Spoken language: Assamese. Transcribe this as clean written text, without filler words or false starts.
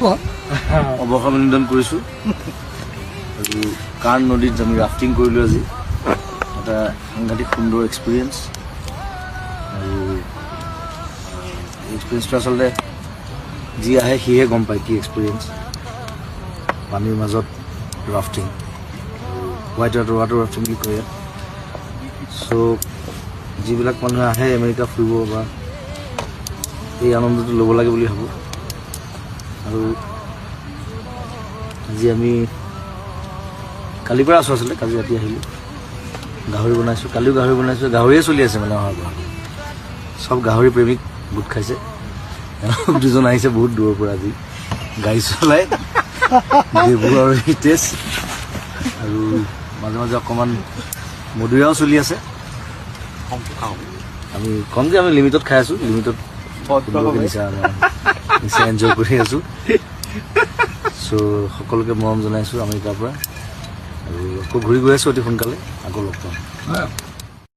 অৱসৰ নিবেদন কৰিছোঁ আৰু কাৰ্ণ নদীত আমি ৰাফটিং কৰিলোঁ আজি এটা সাংঘাতিক সুন্দৰ এক্সপিৰিয়েঞ্চ আৰু এক্সপিৰিয়েঞ্চটো আচলতে যি আহে সিহে গম পায় কি এক্সপিৰিয়েঞ্চ পানীৰ মাজত ৰাফটিং হোৱাইট ৱাটাৰ ৰাফটিং বুলি কয় চ' যিবিলাক মানুহে আহে আমেৰিকা ফুৰিব বা এই আনন্দটো ল'ব লাগে বুলি ভাবোঁ আৰু আজি আমি কালিৰ পৰা আছোঁ আচলতে কালি ৰাতি আহিলোঁ গাহৰি বনাইছোঁ কালিও গাহৰি বনাইছোঁ গাহৰিয়ে চলি আছে মানে অহাৰ পৰা চব গাহৰি প্ৰেমিক গোট খাইছে দুজন আহিছে বহুত দূৰৰ পৰা আজি গাড়ী চলাই ডিব্ৰুগড় আৰু হিতেশ আৰু মাজে মাজে অকণমান মধুৰিয়াও চলি আছে আমি কম যে আমি লিমিটত খাই আছোঁ লিমিটত নিচা এনজয় কৰি আছোঁ চ' সকলোকে মৰম জনাইছোঁ আমেৰিকাৰ পৰা আৰু আকৌ ঘূৰি গৈ আছোঁ অতি সোনকালে আকৌ লগ পাম